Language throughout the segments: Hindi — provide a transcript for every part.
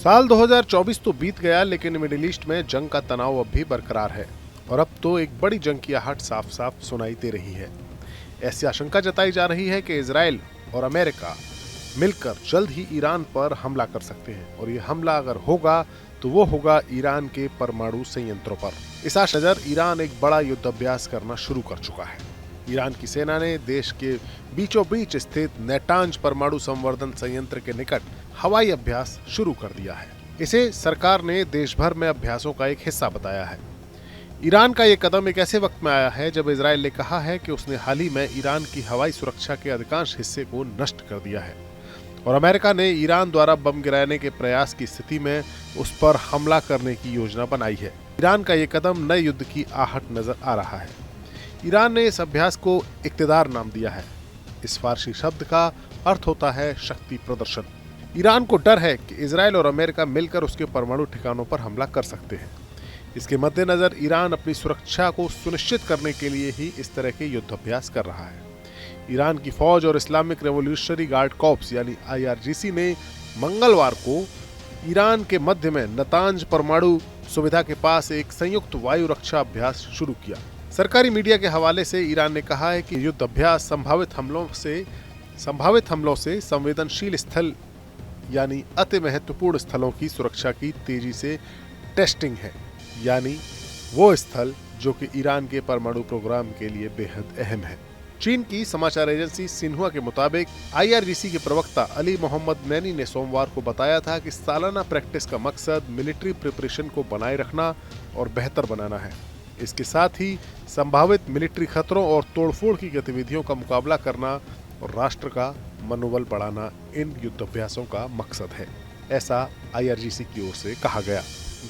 साल 2024 तो बीत गया, लेकिन मिडिल ईस्ट में जंग का तनाव अब भी बरकरार है और अब तो एक बड़ी जंग की आहट साफ साफ सुनाई दे रही है। ऐसी आशंका जताई जा रही है कि इजराइल और अमेरिका मिलकर जल्द ही ईरान पर हमला कर सकते हैं और ये हमला अगर होगा तो वो होगा ईरान के परमाणु संयंत्रों पर। इस नजर ईरान एक बड़ा युद्ध अभ्यास करना शुरू कर चुका है। ईरान की सेना ने देश के बीचों बीच स्थित नेटांज परमाणु संवर्धन संयंत्र के निकट हवाई अभ्यास शुरू कर दिया है। इसे सरकार ने देश भर में अभ्यासों का एक हिस्सा बताया है। ईरान का ये कदम एक ऐसे वक्त में आया है जब इजराइल ने कहा है कि उसने हाल ही में ईरान की हवाई सुरक्षा के अधिकांश हिस्से को नष्ट कर दिया है और अमेरिका ने ईरान द्वारा बम गिराने के प्रयास की स्थिति में उस पर हमला करने की योजना बनाई है। ईरान का ये कदम नए युद्ध की आहट नजर आ रहा है। ईरान ने इस अभ्यास को इक्तिदार नाम दिया है। इस फारसी शब्द का अर्थ होता है शक्ति प्रदर्शन। ईरान को डर है कि इजराइल और अमेरिका मिलकर उसके परमाणु ठिकानों पर हमला कर सकते हैं। इसके मद्देनजर ईरान अपनी सुरक्षा को सुनिश्चित करने के लिए ही इस तरह के युद्धाभ्यास कर रहा है। ईरान की फौज और इस्लामिक रेवोल्यूशनरी गार्ड कॉर्प्स यानी IRGC ने मंगलवार को ईरान के मध्य में नतांज परमाणु सुविधा के पास एक संयुक्त वायु रक्षा अभ्यास शुरू किया। सरकारी मीडिया के हवाले से ईरान ने कहा है कि युद्ध अभ्यास संभावित हमलों से संवेदनशील स्थल यानी अति महत्वपूर्ण स्थलों की सुरक्षा की तेजी से टेस्टिंग है, यानी वो स्थल जो कि ईरान के परमाणु प्रोग्राम के लिए बेहद अहम है। चीन की समाचार एजेंसी सिन्हुआ के मुताबिक IRGC के प्रवक्ता अली मोहम्मद नैनी ने सोमवार को बताया था कि सालाना प्रैक्टिस का मकसद मिलिट्री प्रिपरेशन को बनाए रखना और बेहतर बनाना है। इसके साथ ही संभावित मिलिट्री खतरों और तोड़फोड़ की गतिविधियों का मुकाबला करना और राष्ट्र का मनोबल बढ़ाना इन युद्धाभ्यासों का मकसद है, ऐसा IRGC की ओर से कहा गया।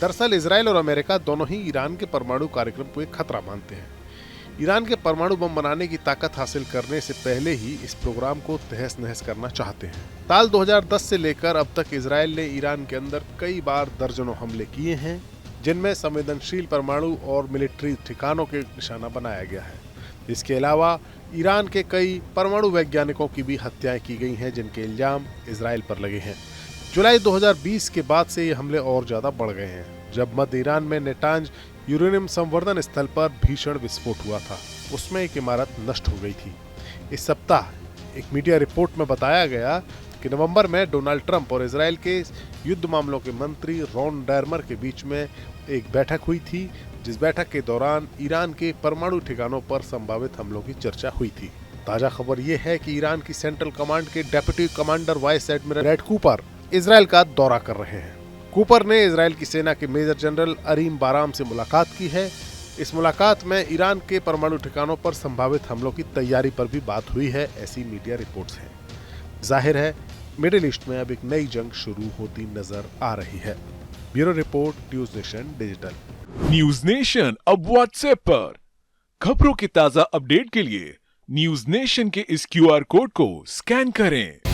दरअसल इजराइल और अमेरिका दोनों ही ईरान के परमाणु कार्यक्रम को एक खतरा मानते हैं। ईरान के परमाणु बम बनाने की ताकत हासिल करने से पहले ही इस प्रोग्राम को तहस नहस करना चाहते हैं। साल 2010 से लेकर अब तक इजराइल ने ईरान के अंदर कई बार दर्जनों हमले किए हैं, जिनमें संवेदनशील परमाणु और मिलिट्री ठिकानों के निशाना बनाया गया है। इसके अलावा ईरान के कई परमाणु वैज्ञानिकों की भी हत्याएं की गई हैं, जिनके इल्जाम इजराइल पर लगे हैं। जुलाई 2020 के बाद से ये हमले और ज्यादा बढ़ गए हैं, जब मध्य ईरान में नेटांज यूरेनियम संवर्धन स्थल पर भीषण विस्फोट हुआ था। उसमें एक इमारत नष्ट हो गई थी। इस सप्ताह एक मीडिया रिपोर्ट में बताया गया कि नवंबर में डोनाल्ड ट्रंप और इजराइल के युद्ध मामलों के मंत्री रॉन डर्मर के बीच में एक बैठक हुई थी, जिस बैठक के दौरान ईरान के परमाणु ठिकानों पर संभावित हमलों की चर्चा हुई थी। ताजा खबर यह है कि ईरान की सेंट्रल कमांड के deputy commander vice admiral Brad Cooper Israel का दौरा कर रहे हैं। कूपर ने इजराइल की सेना के मेजर जनरल अरीम बाराम से मुलाकात की है। इस मुलाकात में ईरान के परमाणु ठिकानों पर संभावित हमलों की तैयारी पर भी बात हुई है, ऐसी मीडिया रिपोर्ट्स हैं। जाहिर है मिडिल ईस्ट में अब एक नई जंग शुरू होती नजर आ रही है। Bureau report, news nation digital. News nation अब व्हाट्सएप पर खबरों के ताजा अपडेट के लिए न्यूज नेशन के इस QR कोड को स्कैन करें।